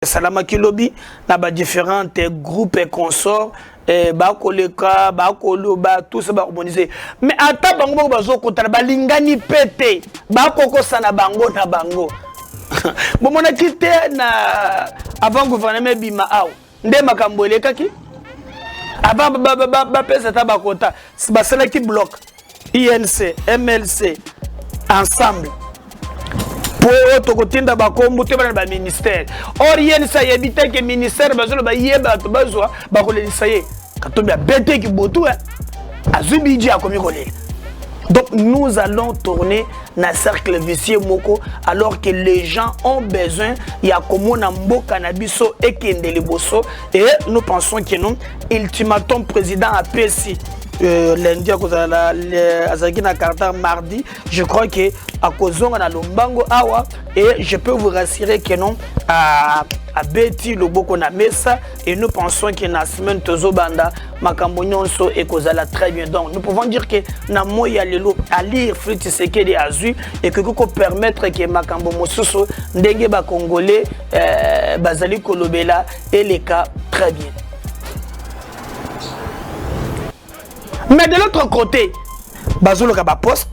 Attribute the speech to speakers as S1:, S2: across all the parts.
S1: salamaki lobby na ba différentes groupes et consorts ba koleka ba koloba tout ça ba harmoniser mais ata bango bazo kotala balingani pété ba kokosa na bango na bango bon mona kité na avant gouvernement bima aw nde makambo elekaki avant ba pesa tabakota ba sala ki bloc INC MLC ensemble pour tokotinda bakombo te bana ba ministère or INC yebite ke ministère bazolo ba yeba to bazwa ba kolelisa ye katombi abete ki botu azubiji akomi kolela. Donc nous allons tourner dans le cercle vicieux moko alors que les gens ont besoin il y a comme on a mboka na biso et kendele boso et nous pensons que nous ultimatum président a PSI lundi à cause de la Azakina Carter mardi je crois que à cause on a lombango awa et je peux vous rassurer que non à Betty le boko na mesa et nous pensons que na semaine tozo banda makambo nyonso et kozala très bien donc nous pouvons dire que na moya lelo à lire Félix Tshisekedi azui et que ko permettre que makambo mosusu ndenge ba congolais bazali kolobela et les cas très bien. Mais de l'autre côté, Bazolo Kaba Post,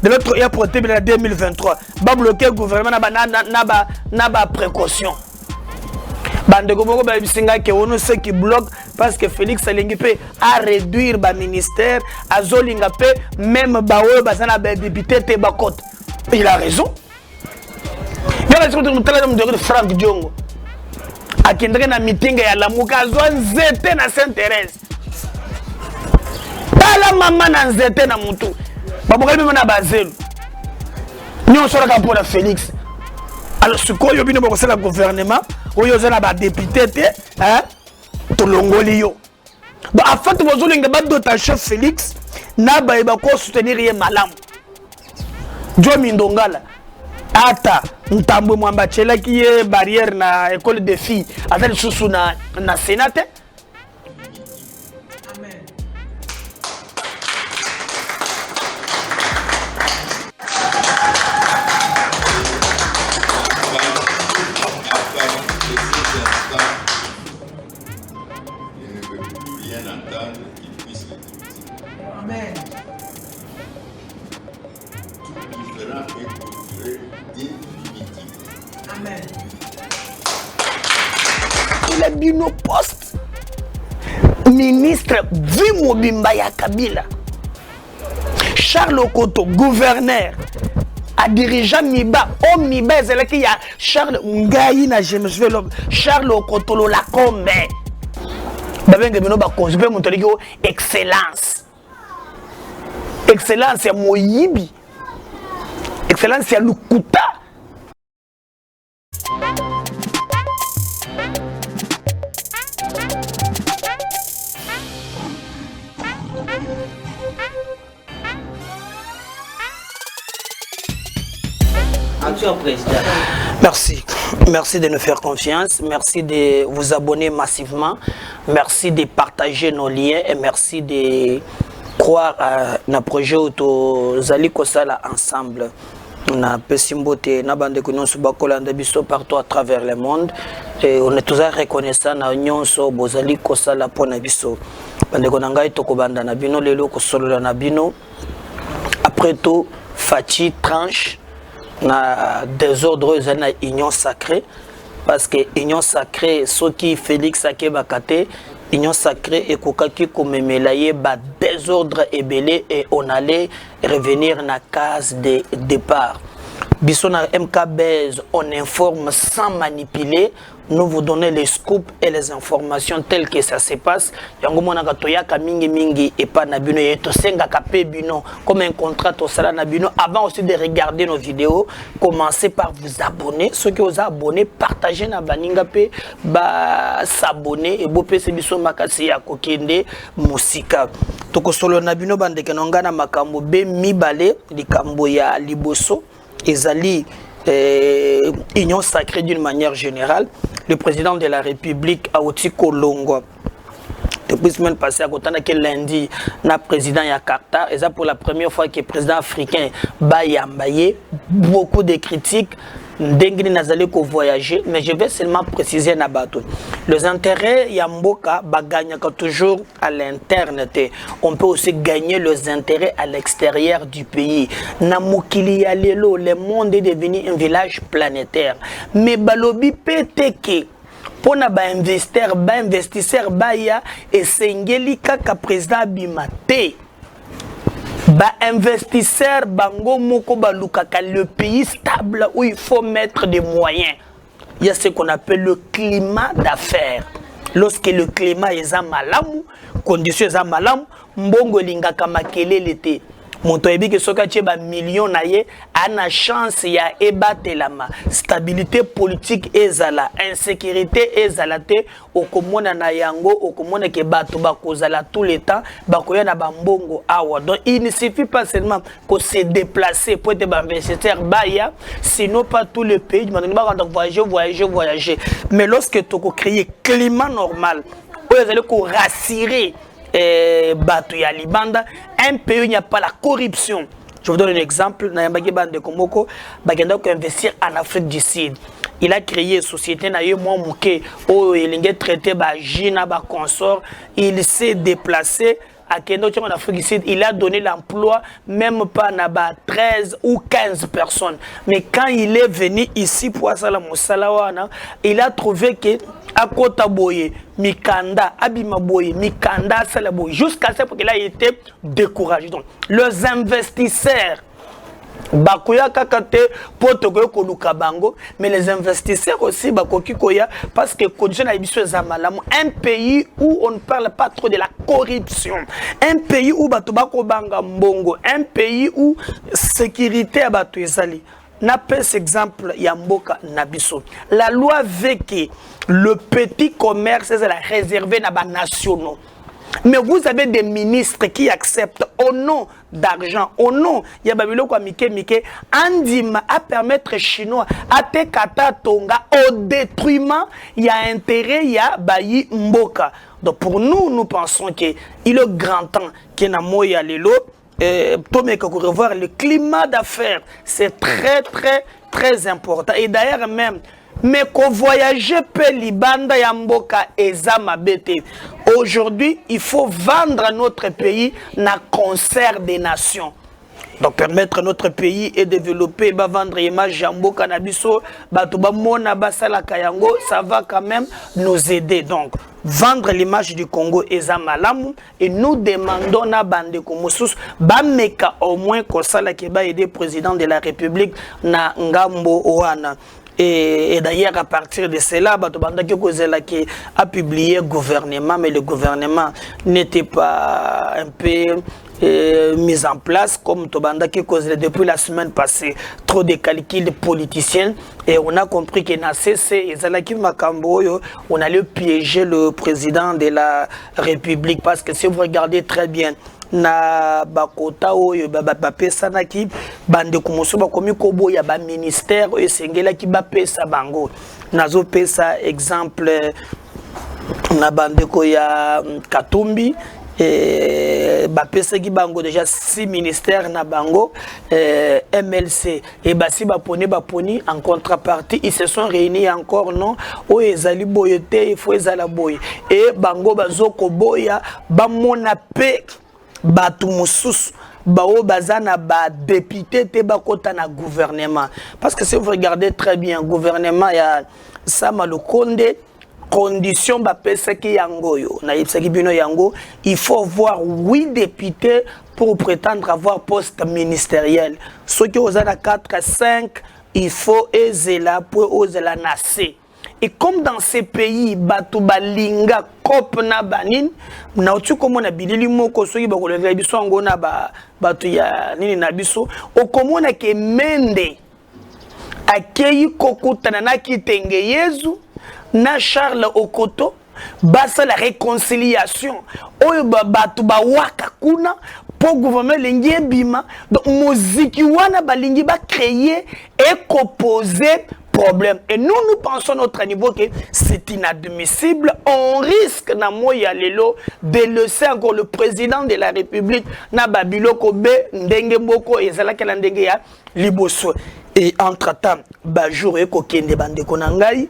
S1: de l'autre il y a proté 2023, ba bloquer le gouvernement n'a pas précaution. Bande Goboko ba bisinga ke wono ceux qui bloquent parce que Félix Alingipé a réduire ba ministère, a Zolingapé même bawe bazana ba député te bakot. Il a raison. Il a raison de Franck Diongo. Akindre na meeting ya Lamuka zone zete na Sainte-Thérèse. La maman na nzete na mutu babokali mena bazelu nyo sora pour la Félix alors ce ko yo bino boko sala gouvernement oyo zana ba député te hein to longoli yo donc en fait bozolinga ba dota chef Félix na ba ko soutenir ye malamu jo mindongala ata ntambo mwamba chela ki ye barrière na école de filles atali susu na sénate. Il a dit nos postes. Ministre Vimo Bimbaya Kabila. Charles Okoto, gouverneur. A dirigeant Miba. Oh Miba, c'est là qu'il y a Charles Ngaï na l'homme. Charles Okoto la combe. Je vais montrer excellence. Excellence, c'est Moyibi. Excellence, c'est Lukuta. Merci. Merci de nous faire confiance. Merci de vous abonner massivement. Merci de partager nos liens et merci de croire à notre projet auto Zali Kosala ensemble. On a Pessimbote, Nabande Kunonsu Bakolanda Biso partout à travers le monde. Et on est toujours reconnaissant à Nyonso Bozali Kosala Ponabiso. Bande Konangai Tokobanda Nabino Lelo Kosolo Nabino. Après tout, Fati tranche. Na désordre na union sacrée parce que union sacrée ce qui Félix Akebakate union sacrée et kokaki komemelaye ba désordre ébélé et on allait revenir na case de départ. Biso na MKBez on informe sans manipuler. Nous vous donnons les scoops et les informations telles que ça se passe. Yango mona katoyaka mingi et pas na bino yeto senga kapé bino comme un contrat au sala na bino avant aussi de regarder nos vidéos. Commencez par vous abonner. Ceux qui vous abonnez, partagez na baninga pe ba s'abonner et bo pese biso makasi ya kokende musika. Toko solo na bino bande kenonga na makambo be mibale likambo ya liboso ezali union sacrée d'une manière générale. Le président de la République Aouti Kolongo depuis la semaine passée à Kotana que lundi na président Yakarta et ça pour la première fois que le président africain Bayambaye beaucoup de critiques ndengini nazali ko voyager, mais je vais seulement préciser na bato. Les intérêts ya mboka baganyaka toujours à l'interne. On peut aussi gagner les intérêts à l'extérieur du pays. Na mokili ya lelo, le monde est devenu un village planétaire. Mais balobi peteke pona ba investisseur baya esengeli kaka président bimate. Ba investisseur bango moko balukaka le pays stable où il faut mettre des moyens. Il y a ce qu'on appelle le climat d'affaires. Lorsque le climat est à malamu, conditions est à malamu, mbongo lingaka makelele te. Monto ebi ke soka tcheba million na ye ana chance ya ebatelama stabilité politique ezala insécurité ezala te okomona na yango okomona ke bato bakozala tout le temps bakoya na bambongo awa. Donc il ne suffit pas seulement que se déplacer pour être investisseur baya, sinon pas tout le pays maintenant ba voyager. Mais lorsque tu créer climat normal où vous allez ko rassurer bato ya libanda, un pays où il n'y a pas la corruption. Je vous donne un exemple. Nayambaki Bande Komoko, bagenda ko investir en Afrique du Sud. Il a créé une société na moi mouké où il a traité ba jina ba consort. Il s'est déplacé à Kendo en Afrique du Sud. Il a donné l'emploi même pas na ba 13 ou 15 personnes. Mais quand il est venu ici pour Asala Moussalawana, il a trouvé que à Kota Boye, Mikanda, Abima Boye, Mikanda, Salaboye, jusqu'à ce qu'il a été découragé. Donc, les investisseurs, Bakoya Kakate, Potogo Koluka Bango, mais les investisseurs aussi, Bakoki Koya, parce que un pays où on ne parle pas trop de la corruption, un pays où Batobako Banga Mbongo, un pays où sécurité à Batoizali. N'a pas cet exemple Yamboka Nabiso. La loi veut que le petit commerce est réservé à les nationaux. Mais vous avez des ministres qui acceptent au nom d'argent, au nom Yababilo kwa Mike Andima à permettre Chinois à te kata tonga au détriment il y a intérêt il y a bayi mboka. Donc pour nous nous pensons que il est grand temps que na moya lelo pour revoir le climat d'affaires, c'est très important. Et d'ailleurs même, mais qu'on voyage peu libanda yamboka ezama bete. Aujourd'hui, il faut vendre notre pays na concert des nations. Donc permettre notre pays et développer, vendre image jambo cannabiso, batuba mona basala kayango, ça va quand même nous aider. Donc vendre l'image du Congo ezamalamu et nous demandons na bande komosus bameka au moins ko sala ke ba aider président de la République na ngambo oana. Et d'ailleurs, à partir de cela, qui a publié le gouvernement, mais le gouvernement n'était pas un peu mis en place comme Tobanda qui causait depuis la semaine passée trop de calculs politiciens et on a compris que na CC et Zalaki Makambo on allait piéger le président de la République parce que si vous regardez très bien na bakota oyo bapesa naki bande kumoso bakomi kobo ya ba ministère oyo sengela ki bapesa bango nazo pesa exemple na bande ko ya Katumbi bapesa ki bango déjà 6 ministères na bango MLC et basi baponi en contrepartie ils se sont réunis encore non o ezali boyote il faut ezala boy et bango bazoko boya bamona pe batu mususu bao bazana ba député te bakota na gouvernement parce que si vous regardez très bien gouvernement ya Sama Lukonde condition ba pesa ki yango yo na yipsa ki bino yango il faut voir 8 députés pour prétendre avoir poste ministériel ceux qui osana 4 à 5 il faut ezela pour ozela nase. Et comme dans ces pays, batu balinga kop na banin, na otu komo na bilili moko soki ba koleva biso ngona ba batu ya nini na biso, okomona ke mende akei kokutana na kitenge Yezu na Charles Okoto basa la réconciliation oyo batu ba waka kuna pour gouvernement lingi bima donc muziki wana balingi ba créer et composer problème. Et nous pensons à notre niveau que c'est inadmissible. On risque na moya lelo de laisser encore le président de la République na babilo kobe ndenge mboko ezala kala ndenge ya liboso. et entre-temps bajour ekokende bandeko na ngai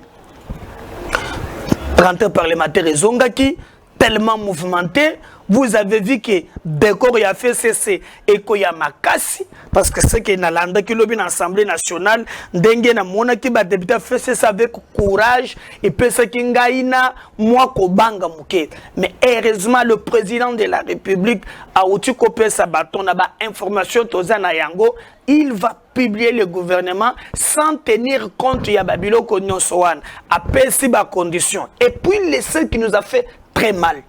S1: rentrée parlementaire ezongaki tellement mouvementé. Vous avez vu que Bekor a fait cesser et qu'il y a Makassi, parce que c'est qu'il y a l'Assemblée nationale, Dengue na mona qui va débuter fait cesser avec courage et puis ce qui ngaina moi kobanga muke. Mais heureusement le président de la République a outil copié sa bâton na ba information tozana yango, il va publier le gouvernement sans tenir compte ya babilo konyon soan a pesi ba condition. Et puis le seul qui nous a fait très mal.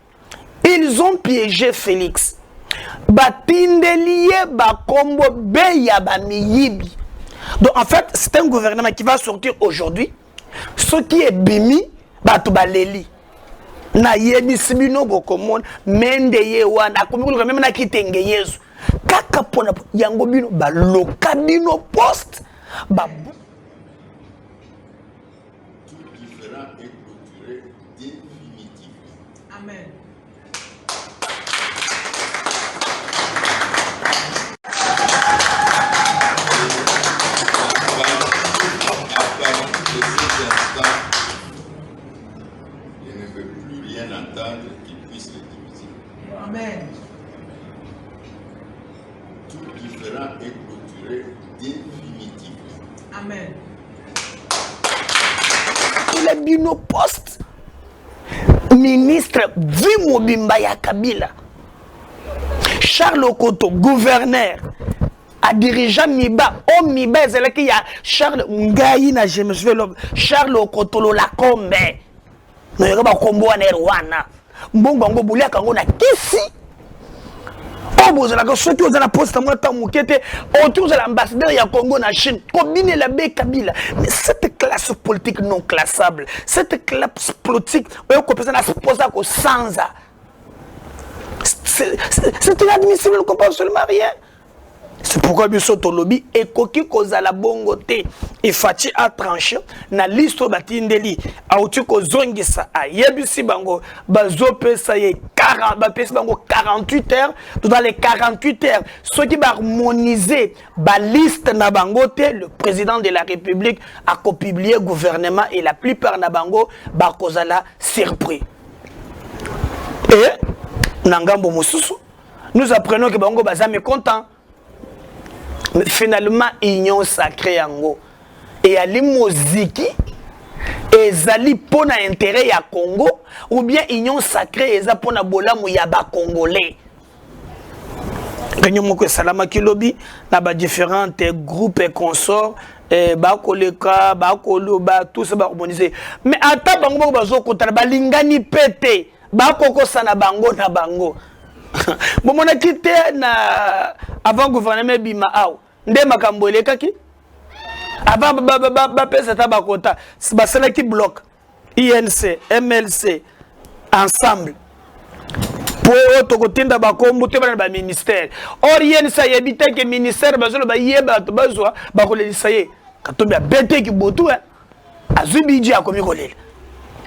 S1: Ils ont piégé Félix. Batindeliye bakombo beya bamiyibi. Donc en fait, c'est un gouvernement qui va sortir aujourd'hui. Ce qui est bimi, batu baleli. Na yebi sibino bokomon mende ye wana akomikulu même na kitenge yesu. Kaka pona yango bino ba lokabino poste ba
S2: tout différent est clôturé définitivement. Amen. Qui puisse le diviser. Amen. Tout différent est clôturé définitivement. Amen.
S1: Il a mis nos postes. Ministre Vimobimba ya Kabila. Charles Okoto, gouverneur. A dirigeant Miba, Miba, c'est là qu'il y a Charles Ngaïna, je me souviens, Charles Okoto, la combe. Nous avons combo en Rwanda. Mbongo bulia kango na kisi. Oboza la soki oza na poste moi ta mukete autour de l'ambassadeur ya Congo na Chine. Combine la be Kabila. Mais cette classe politique non classable, cette classe politique oyo kopesa na sposa ko sanza. C'est inadmissible, ne comprend absolument rien. C'est pourquoi Bisoto lobby et koki koza la bongote et Fati a tranché na liste batindeli auti ko zongisa a yebisi bango bazo pesa ye 40 ba pesa bango 48 heures dans les 48 heures ceux qui va harmoniser ba liste na bangote le président de la République a publié gouvernement et la plupart na bango ba kozala surpris et nangambo mususu nous apprenons que bango baza mécontent. Finalement, union sacrée yango et ali moziki et zali pona intérêt ya Congo ou bien union sacrée eza pona bolamu ya ba congolais. Réunion moko salama kilobi na ba différents groupes et consorts ba koleka ba koloba tout ça ba harmoniser mais ata bango bazo kotala balingani pété ba kokosa na bango na bango. Bon mon a quitté na avant gouvernement bima aw nde makambo elekaki avant ba pesa tabakota ba sala ki bloc INC MLC ensemble pour tokotinda bakombo te bana ba ministère or INC yebita ke ministère bazolo ba yeba to bazwa ba kolelisa ye katombi abete ki botu azubiji akomi kolela.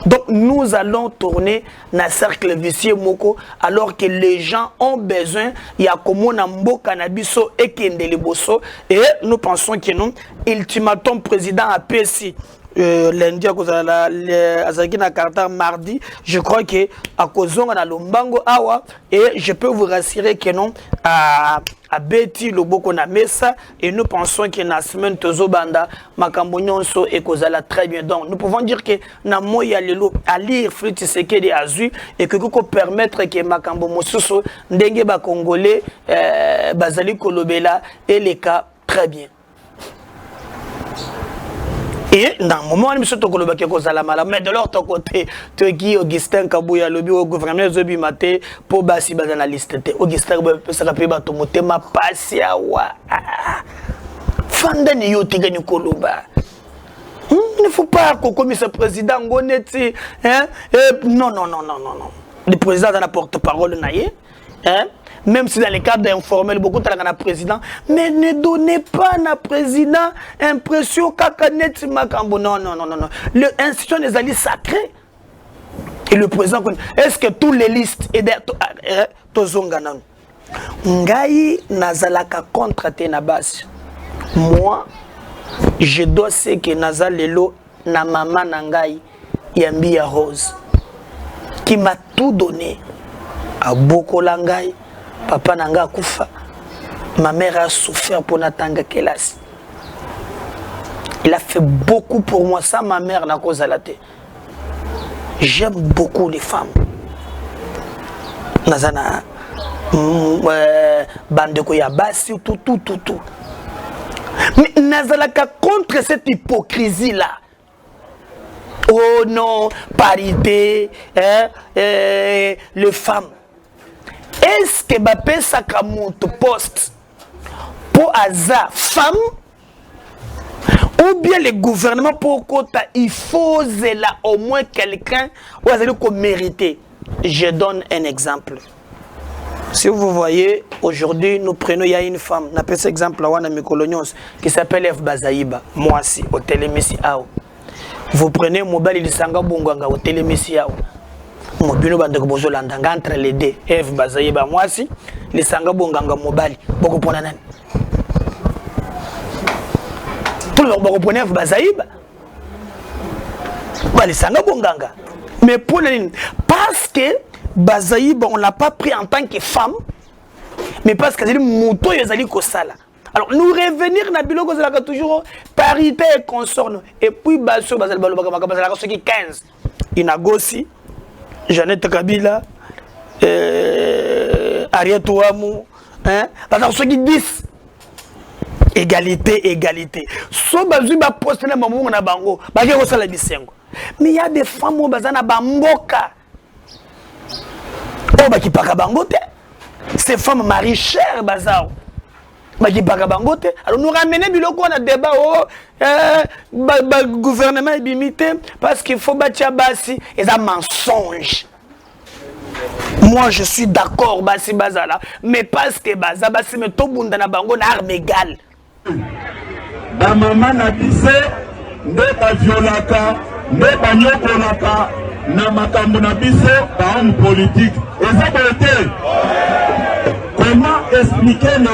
S1: Donc nous allons tourner dans le cercle vicieux moko alors que les gens ont besoin il y a comme on a mboka na biso et kendele boso et nous pensons que non ultimatum président a PSI lundi à cause de la Azakina Carter mardi je crois que à cause on a lombango awa et je peux vous rassurer que non à Betty Loboko na mesa et nous pensons que na semaine tozobanda makambo nyonso et kozala très bien. Donc nous pouvons dire que na moya lelo à lire Félix Tshisekedi azui et que koko permettre que makambo mosusu ndenge ba congolais bazali kolobela et les cas très bien. Et dans le moment où nous sommes mais de l'autre côté, tu es qui Augustin Kabouya, le bureau gouvernement de Bimate, pour Bassi Bazanaliste, Augustin Kabouya, ma passia, Fanden Yotigani Koluba. Il ne faut pas qu'on commise ce président Goneti. Non. Le président de la porte-parole naïe. Même si dans les cadres informels, beaucoup de gens président, mais ne donnez pas à président impression qu'Akanet Makambo. Non. L'institution des alliés sacrés. Et le président, est-ce que tous les listes et Tozonganan Ngai Nazalaka contre Tenabas. Moi, Je dois ce que naza lelo na maman nangai Yambi ya Rose qui m'a tout donné. A beaucoup langai, papa nanga kufa. Ma mère a souffert pour n'attendre Kelas. Il a fait beaucoup pour moi, ça ma mère n'a cause à la tête. J'aime beaucoup les femmes. Nazana Bandeko Yabasi, tout. Mais Nazalaka contre cette hypocrisie-là. Oh non, parité, les femmes. Est-ce que Mbappé Sakamoto poste pour Aza femme ou bien le gouvernement pour Kota, il faut là au moins quelqu'un où vous allez mériter. Je donne un exemple. Si vous voyez, aujourd'hui, nous prenons, il y a une femme, on appelle cet exemple là, qui s'appelle F. Bazaïba, moi aussi, au Télémissi Ao. Vous prenez mobile, il s'en va au Télémissi Ao. Mobile, entre les deux, F. Bazaïba, moi aussi, il s'en va mobile, beaucoup pour nanan. Pour le comprenez F. Bazaïba. Il s'en va mais pour les parce que Bazaïba, on ne l'a pas pris en tant que femme, mais parce que c'est le mouton et les kosala. Alors, nous revenir na biloko zalaka toujours parité et consort. Et puis, Basso, Bazaïba, 15. Inagosi, Jeannette Kabila, Ariette Ouamou, hein, alors ceux qui 10. Égalité. So Bazaïba poste na maman na bango, bagé kosala bisengo. Mais il y a des femmes qui sont bamboka. Oh, qui parlent bangote. Ces femmes marient cher, bazar. Qui parlent bangote. Alors nous ramenons biloko na débat au gouvernement est limité parce qu'il faut bâtir basi et ça mensonge. Moi je suis d'accord basi bazala, mais parce que baza basi me to bunda na bango na arme égale.
S3: Ba maman na bise nde ba violaka. Mais banyokolaka na makambo na biso ba homme politique et comment expliquer le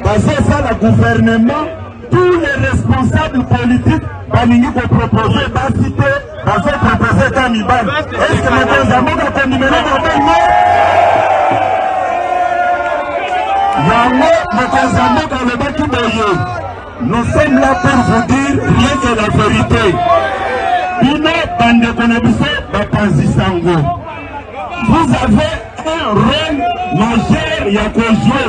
S3: basé ça le gouvernement tous les responsables politiques balingi ko proposer ba cité basé proposer Kamibane est-ce que les amours ont numéro de nous sommes là pour vous dire rien que la vérité. Vous avez un rôle majeur à jouer.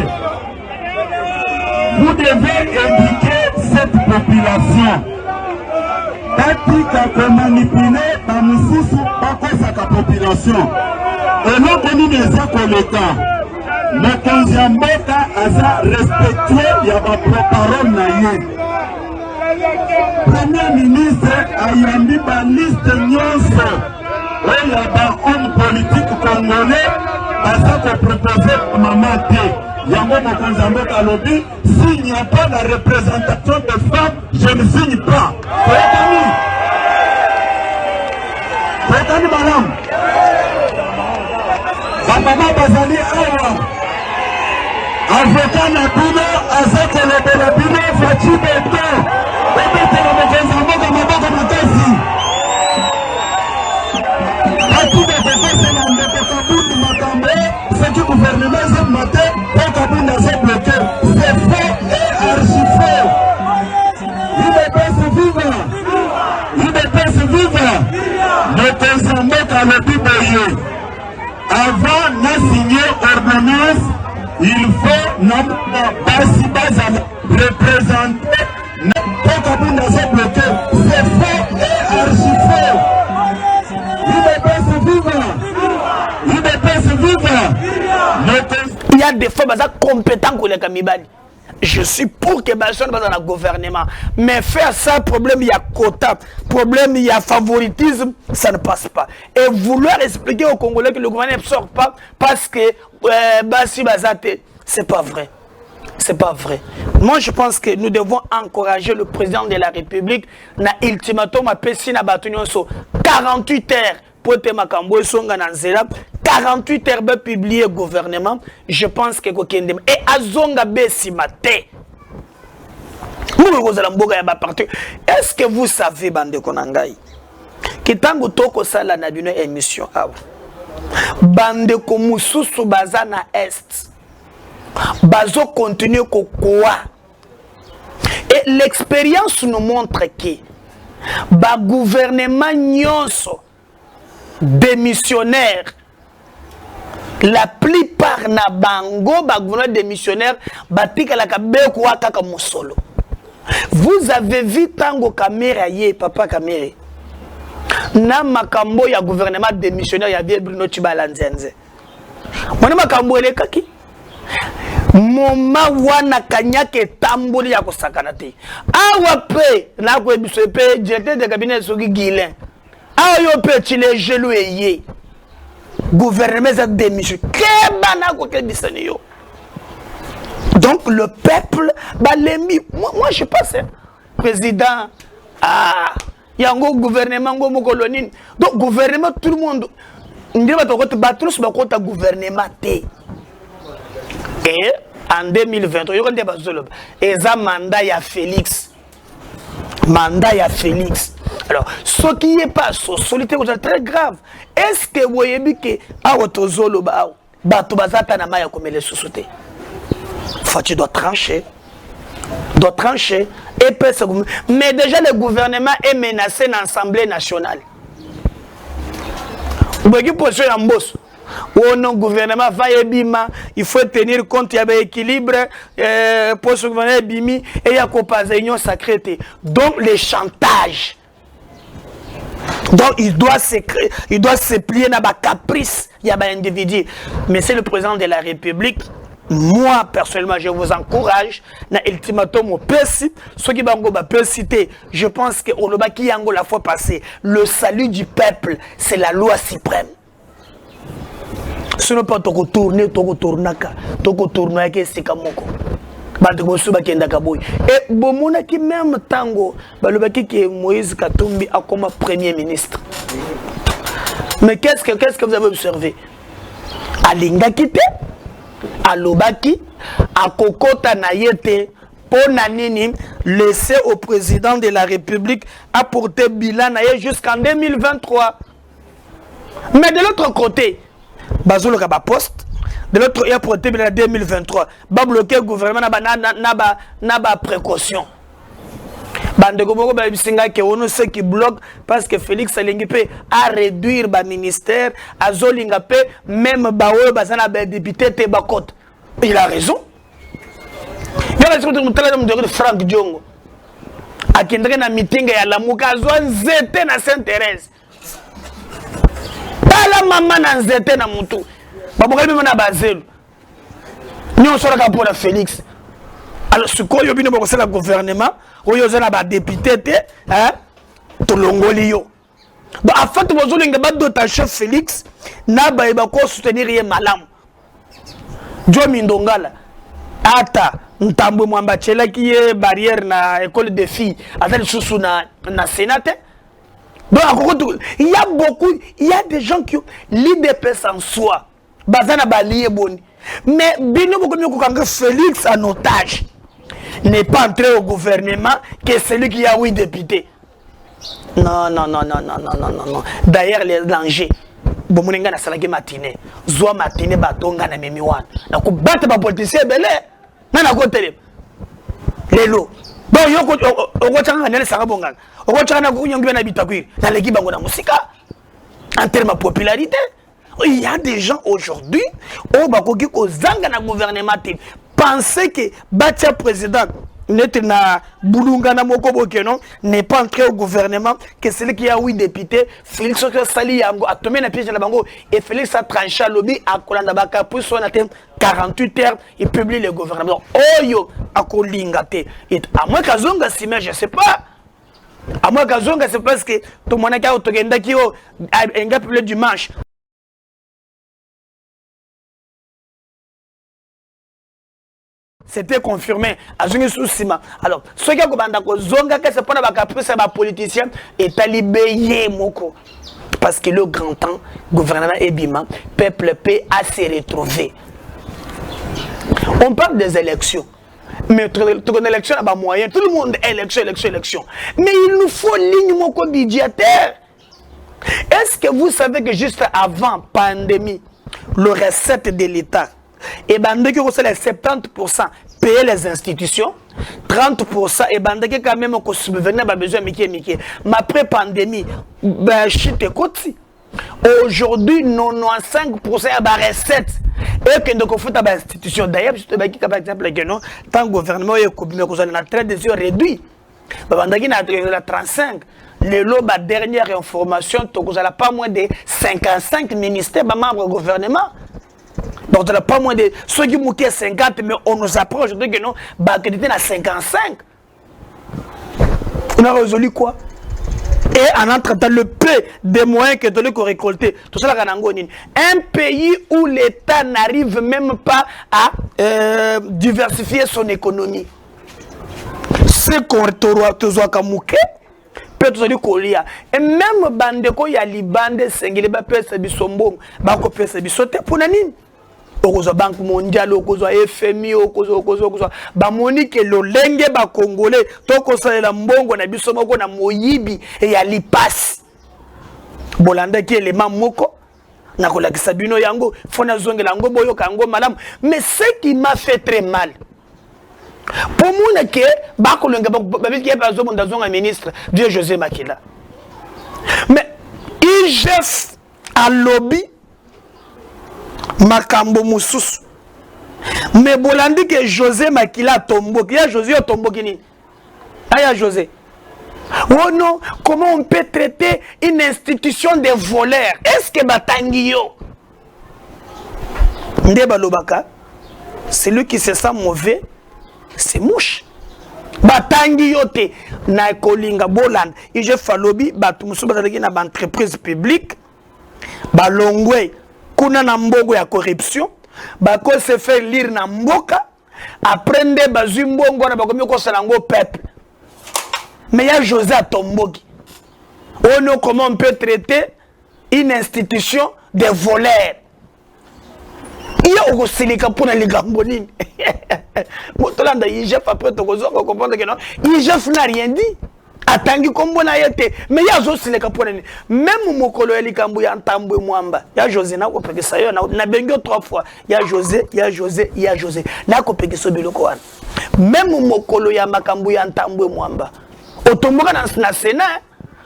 S3: Vous devez éduquer cette population. Pour manipuler la population. Et nous connaissons les écoles. Mais quand Zambeta a respecté, il y a ma parole. Premier ministre a mis ma liste nyonso. Il y a un homme politique congolais qui a proposé maman T. Yango Mokonzambeta lobby, s'il n'y a pas la représentation des femmes, je ne signe pas. Faites-nous madame. Maman Bazali Awa. Avocat Nabuno, Azako Lobelabino, Fachi Beto, Obete Lobezamboka Maboko Matasi. Fachi Beto, c'est l'Andeko Kabouni Makambe, c'est que le gouvernement est matin, pour Kabouni a bloqué. C'est faux et archi-faux. Il ne peut se vivre. Ne Zambeka Lobiboye. Avant de signer ordonnance, il faut représenter notre bloqué. C'est faux et archi-faux. Il ne peut se vivre.
S1: Il y a des femmes compétentes pour les Kamibani. Je suis pour que personne soit dans le gouvernement. Mais faire ça, problème, il y a quota. Problème, il y a favoritisme, ça ne passe pas. Et vouloir expliquer aux Congolais que le gouvernement ne sort pas parce que Bassi Bazate, c'est pas vrai. C'est pas vrai. Moi, je pense que nous devons encourager le président de la République. Na ultimatum à Pessina Batunyoso, 48 heures. 48 heures publié au gouvernement, je pense que et Azonga Bessimate. Est-ce que vous savez, Bande Konangai, que tant que toko sala na bino émission, Bande Komususu Bazana Est, Bazo continue quoi? Et l'expérience nous montre que le gouvernement nyonso démissionnaire, la plupart na bango ba gouvernement démissionnaire batika la kabeko kaka musolo. Vous avez vu tango caméra yé papa caméra na makambo ya gouvernement démissionnaire ya vie Bruno Tshibala Nzenze. Mwana makambo ele kaki moma wana kanyake tamboli ya kosakana te. Awa pe na ko ebiso pe directeur de cabinet soki Guilin. Ayo pe chile jelu eye. Gouvernement a démission. Donc le peuple, moi je pense, président, il y a un gouvernement, un colonie. Donc gouvernement, tout le monde, on dit que gouvernement. Et en 2020, il y a un mandat à Félix. Alors, ce qui n'est pas solitaire, c'est très grave. Est-ce que vous voyez que tu dois trancher. Mais déjà, le gouvernement est menacé dans l'Assemblée nationale. Vous voyez position en boss. Le gouvernement va ébima, il faut tenir compte, il y a un équilibre pour ce gouvernement ébimi et il y a une union sacrée. Donc, les chantages. Donc, il doit se plier dans la caprice, il y a un individu. Mais c'est le président de la République. Moi, personnellement, je vous encourage. Dans l'ultimatum, ceux qui vont citer, je pense que la fois passée, le salut du peuple, c'est la loi suprême. Sinon, pas toko tourner, c'est comme et bomona qui même tango, que Moïse Katumbi a comme premier ministre. Mais qu'est-ce que vous avez observé? Alinga kite, alobaki, akokota na yete, pour nanini, laisser au président de la République apporter bilan jusqu'en 2023. Mais de l'autre côté, Bazolo Kaba Poste, de l'autre côté, pour 2023, va bloquer le gouvernement n'a pas précaution. Ceux qui bloquent parce que Félix Alingipé a réduit le ministère, a Zolingapé, même Baoue, Bazana, député Tebakot. Il a raison. Il y a raison de Franck Diongo. A qui est dans meeting à la Moukazouan, zété na Sainte-Thérèse. La maman na zété na Moutou. Baboukabi mona bazelu. Nous sommes pour la Félix. Alors, ce qu'on y a vu dans le gouvernement, on y a des députés, tout l'ongolio. Donc, en fait, vous avez un chef Félix, n'a pas soutenir rien malam. Joe Mindongala, Ata, Ntambo Mwambachela qui est barrière na école de filles, avec le sous na Sénat. Donc, il y a beaucoup, il y a des gens qui ont l'idée en soi. Bazana balié boni. Mais Bino Félix en otage n'est pas entré au gouvernement que celui qui a 8 députés. Non. D'ailleurs, les dangers. Bomuninga na salaki matinée. Zoa matinée batonga na memiwan. Na ko battre ba politicien belé. Na ko télé. Lelo. Bon yo ko tanga na sanga bonga. Ko tanga ko nyongi na bitakwir. Na leki bango na musika. En termes de popularité. Il y a des gens aujourd'hui au Bakoki au Zangana gouvernement pensaient que Batia président n'est pas entré au gouvernement, que celui qui a 8 députés, Félix Sali Yango a tombé dans piège de la bango et Félix a tranché à lobby à Kolandabaka pour son atteint 48 heures, il publie le gouvernement. Oh yo, à Kolingate. À moins qu'Azonga s'y met, je ne sais pas. À moins qu'Azonga, c'est parce que tout le monde a autogenda qui a un gars publié dimanche. C'était confirmé à Zungi Soussima. Alors, ce qui a dit Zonga, c'est pas la caprice à politicien et talibé moko. Parce que le grand temps, gouvernement Ebima, peuple paix à se retrouver. On parle des élections. Mais tu as une élection à moyen, tout le monde élection. Mais il nous faut une ligne budgétaire. Est-ce que vous savez que juste avant la pandémie, le recette de l'État, et ben dès que vous savez 70% payer les institutions, 30% et ben dès que quand même qu'on subvenait à besoin Mickey. Mais après pandémie, ben chute côté. Aujourd'hui 95% à la recette et que nous faut à l'institution. D'ailleurs, je te dis par exemple que non, tant que gouvernement est na très des heures réduit. Ben dès que na 35 les lots, la dernière information, vous n'avez pas moins de 55 ministères, membres du gouvernement. Donc, vous n'avez pas moins de. Ceux qui ont 50, mais on nous apprend aujourd'hui que non, il à 55. On a résolu quoi? Et en entre-temps, le peu des moyens que nous avons récoltés, tout ça, un pays où l'État n'arrive même pas à diversifier son économie. C'est qu'on et même bandeko ya libande sengeli ba pesa bisombongo ba ko pesa bisote pour nani okozo banque mondiale okozo FMI okozo ba monique lolenge ba congolais to ko salela mbongo na biso moko na moyibi e ya lipasi bolanda ki élément moko na ko lakisa bino yango fona zongela ngo boyo kango malamu. Mais ce qui m'a fait très mal pour moi, que un ministre, Dieu José Makila. Mais IGF a lobby Makambo Moussous. Mais Bolandi que José Makila tombo. Il y a José tombo kini. Il y a José. Oh non, comment on peut traiter une institution de voleurs? Est-ce que Batangio Ndeba Lobaka, celui qui se sent mauvais, c'est mouche. Batangi yote na kolinga boland ije falobi batumusu bazalaki na entreprise publique balongwe kuna na mbogo ya corruption bako se faire lire na mboka aprende bazwi mbongo na bakomi ko salango peuple. Mais il y a José Tomboki. On nous comment on peut traiter une institution de voleurs. Il y a aussi silika pour les gambonines. Motolanda IGF après tu comprendre que non. IGF n'a rien dit. Atangi kombo na yete. Mais il y a aussi silika pour les. Même mokolo eli kambu ya ntambwe mwamba. Il y a José na ko pekisa yo na bengo 3 fois. Il y a José. Na ko pekisa biloko wana. Même mokolo ya makambu ya ntambwe mwamba. Otomboka na Sénat.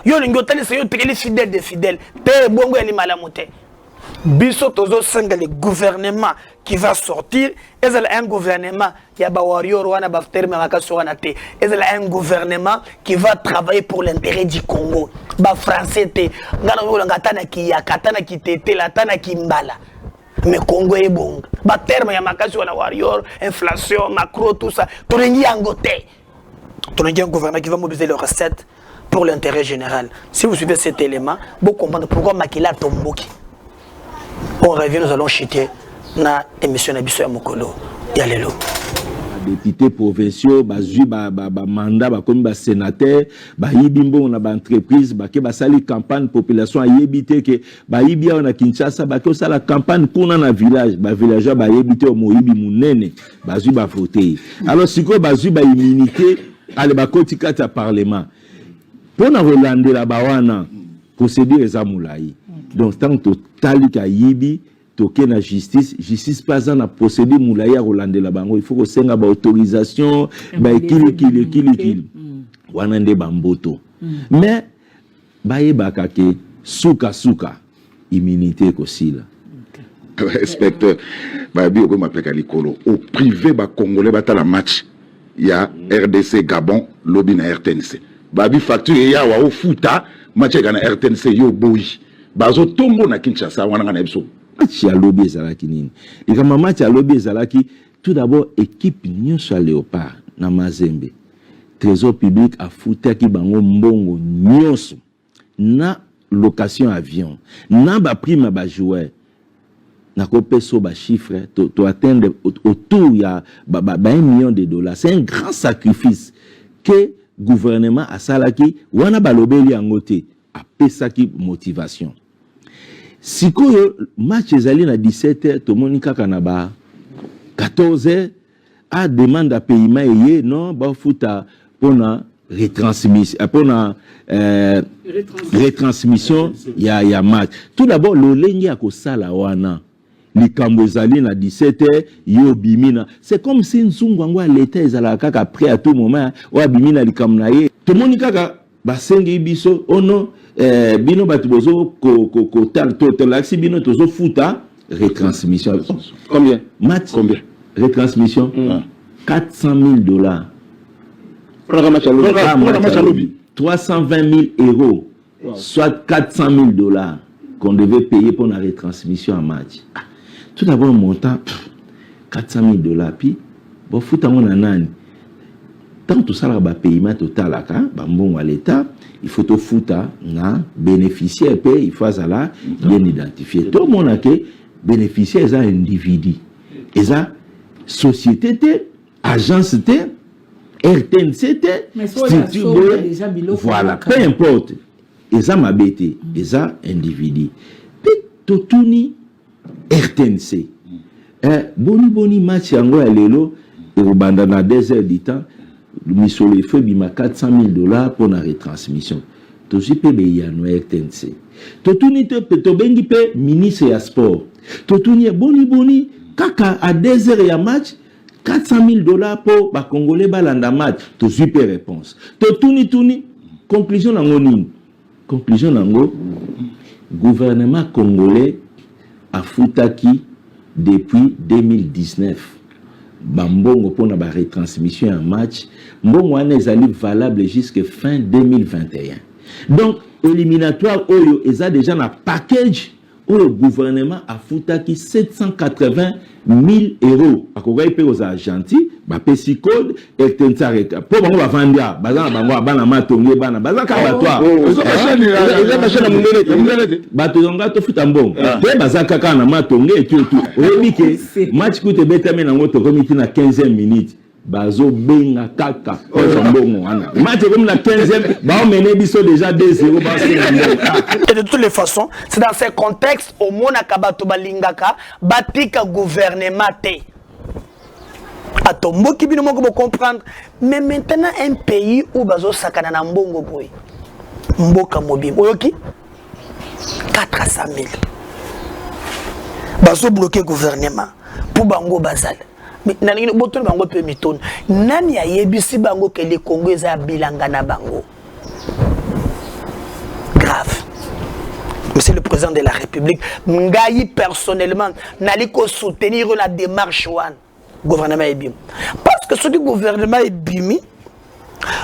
S1: Yo lingo tali se yo tekeli fidèle de fidèle. Te bongo eli malamu te. Biso tozo senga le gouvernement qui va sortir, et un gouvernement qui a un gouvernement qui va travailler pour l'intérêt du Congo. Ba français te ngana ki yakatana ki tete latana ki mbala. Mais Congo est bon. Ba terme ya makasi wana warrior, inflation, macro tout ça. Torengi angote. Torengi un gouvernement qui va mobiliser les recettes pour l'intérêt général. Si vous suivez cet élément, vous comprenez pourquoi Makila Tomboki. On revient, nous allons chuter na émission Nabiso ya Mokolo. Yalelo.
S3: Députés provinciaux, bazu mandat, comme sénateur, yibimbo on a entreprise, ke sali campagne population a yebité que yibia on a Kinshasa, ça la campagne pour na village, villageois yebité au moyibi munene, bazu voter. Alors si quoi bazu immunité, ale koti kata parlement. Pour na Rolande la bawana procédure les amoulaï. Donc tant total ka yibi toke na justice pas na procédure moulaï à Rolande la bango, il faut que senga ba autorisation kili wanande bamboto. Mais yebaka ke suka immunité kosila.
S4: Inspecteur babi obo mapeka likolo au privé ba congolais batala match ya RDC Gabon lobby na RTNC babi facture ya wa ofuta match ya na RTNC yo boyi bazo tombo na Kinshasa wana na biso
S3: match ya lobby ezalaki nini et comme match ya lobby ezalaki tout d'abord équipe nyonso Léopard na Mazembe trésor public afutaki bango mbongo nyonso na location avion na ba prime ba joueur na kopeso ba chiffre to atteindre autour ya $1 million. C'est un grand sacrifice que gouvernement a salaki wana balobeli angote a pesaki motivation. Sikoyo match ezali na 17h to monika kanaba 14h
S5: a demande à paiement et non ba futa pona retransmission pona retransmission ya match. Tout d'abord le lengi ya ko sala wana likambo ezali na 17h yo bimina, c'est comme si nzungu ngwa l'état ezala kaka après à tout moment wa bimina likambo na ye to moni kaka basengi biso ono bino batu bozo ko tal to laxi bino tozo futa retransmission. Combien match? Combien retransmission? $400,000.
S3: Programme
S5: 320 000 €, soit $400,000 qu'on devait payer pour la retransmission en match. Tout d'abord, montant $400,000. Puis, bon, fout à mon anani. Tant tout ça, le paiement total, à l'État, il faut tout foutre na bénéficiaire, il faut ça bien identifier. Tout le monde a que bénéficiaire, c'est un individu. Et ça, société, agence, RTNC, voilà, peu importe. Et ça m'a bêté, et ça individu. Puis, tout RTNC. Boni match yango ya lelo, et au bandana 2 heures du temps, misolo il faut bima $400,000 pour la retransmission. Tout si pe beyano RTNC. Totuni to bengi pe ministre ya sport. Totuni boni kaka à 2 heures ya match $400,000 pour ba congolais balanda match. To super réponse. Totuni conclusion nango nini? Conclusion nango gouvernement congolais a foutaki depuis 2019 bambongo pour la retransmission en match mbongo wana ezali valable jusqu'à fin 2021. Donc éliminatoire oyo eza déjà na package où le gouvernement a foutaki $780 000 akogai pe aux Argentines ba pesi code et tentareka po bango ba vandia bazana bango bana matonge bana bazana kabatwa bato zonga to futa mbongo te bazana kaka na matonge et tout oyebike match kute betame na ngoto komiti na 15e minute bazo benga kaka po mbongo wana match comme la 15e ba mené biso déjà 2-0 ba
S1: et de toutes les façons c'est dans ces contextes au mona kabato balingaka batika gouvernement te atombo ki bino moko bo comprendre. Mais maintenant un pays où bazo sakana na mbongo boy mboka mobile oyoki 400 000 bazo bloquer gouvernement pour bango bazal. Mais nani boton bango pe mitone nani ayebisi bango que les Congolais za bilanga na bango grave. Monsieur le président de la République, ngai personnellement n'allez que soutenir la démarche one gouvernement est bim. Parce que ce que le gouvernement est bimi,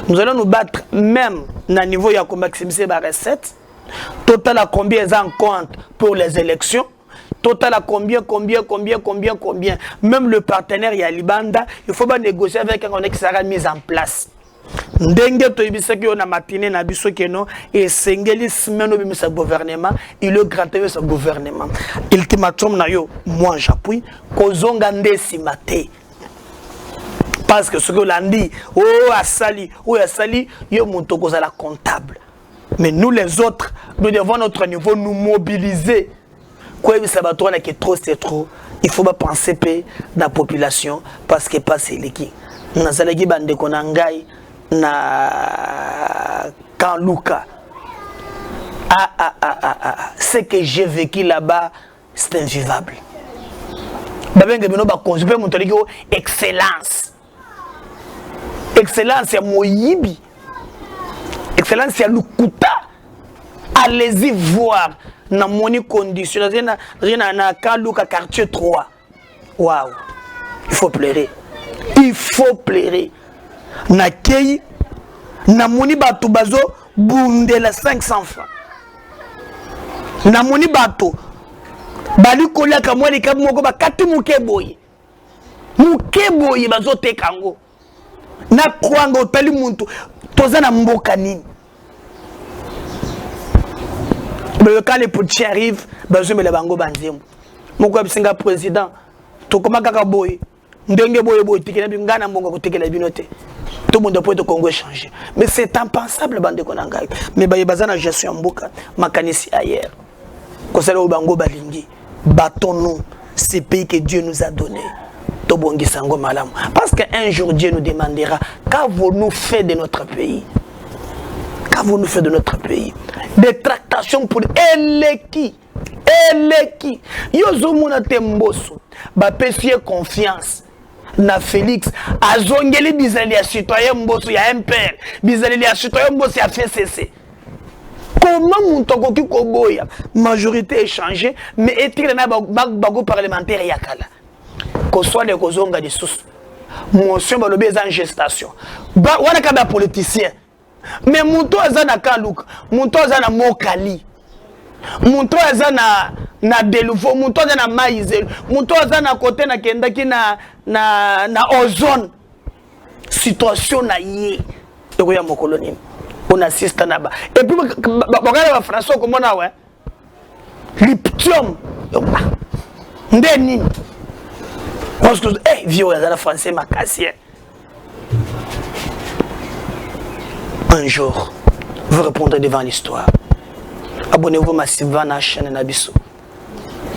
S1: nous allons nous battre même à niveau ya maximiser la recette. Total à combien est en compte pour les élections. Total à combien. Même le partenaire Yalibanda, il faut pas négocier avec un qui sera mis en place. Ndenge to ibisa ki on a matiné na biso keno et sengeli semaine bi sa gouvernement il le granté sa gouvernement ultimatum na yo moi j'appuie kozonga ndesi maté parce que ce que l'andi asali yo monto koza la comptable mais nous les autres nous devons à notre niveau nous mobiliser quoi ça va tourner que trop c'est trop il faut pas penser pe la population parce que pas c'est l'équipe na salaki bande konangai na Kanluka. Ce que j'ai vécu là-bas, c'est invivable. Excellence. Excellence, c'est Moyibi. Excellence, c'est Lukuta. Allez-y voir. Na moni condition. Na Kanluka quartier 3. Waouh. Il faut pleurer. Il faut pleurer. Na kei na moni bato bazo bundela 500 francs na moni bato bali kolia ka mwali ka moko ba kati mukeboyi bazo tekango na kwanga otali muntu toza na mboka nini. Mais quand les petits arrivent bazo mela bango banzembo moko bisinga président to koma kaka boy ndenge boye tikela bingana mbongo kutekela binote. Tout le monde peut être Congo changer. Mais c'est impensable, bande konangai. Mais bah bazana gestion mboka, makanisi ailleurs. Kosala obango balingi. Battons-nous ces pays que Dieu nous a donnés. To Tobongisango Malam. Parce qu'un jour, Dieu nous demandera qu'avons-nous fait de notre pays? Qu'avons-nous fait de notre pays? Des tractations pour Eleki. Yozo Mouna Temboso. Bapesier confiance. Na Félix. Azongeli bizali ya citoyen Mboso ya MPR. Bizali ya citoyen Mboso ya FCC. Comment mon tokoki koboya? Majorité échangée, mais est-il na bago parlementaire yakala? Qu'on soit les kozonga des sous. Motion balobi en gestation. Ba wana ka ba politicien. Mais muto azana kaluka, muto azana mokali. Muto azana na deluvo, muto azana maizel, muto azana côté na kendaki na ozone. Situation na yé. Ekoya mokolonim. On assiste là-bas. Et puis, regardez la France, comment on a Liptium. Ndeni. Parce que, vieux, la français m'a cassé. Un jour, vous répondrez devant l'histoire. Abonnez-vous massivement à la chaîne Nabiso.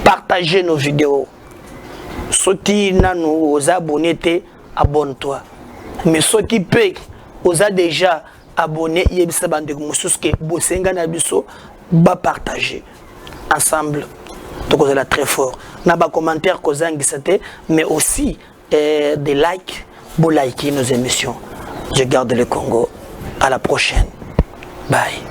S1: Partagez nos vidéos. Ceux qui nous abonnés, abonne-toi. Mais ceux qui payent, vous a déjà abonné, yebisa bande mususke bosenga na biso ba partager ensemble donc on est là très fort na ba commentaire kozangisate mais aussi des likes pour liker nos émissions. Je garde le Congo, à la prochaine, bye.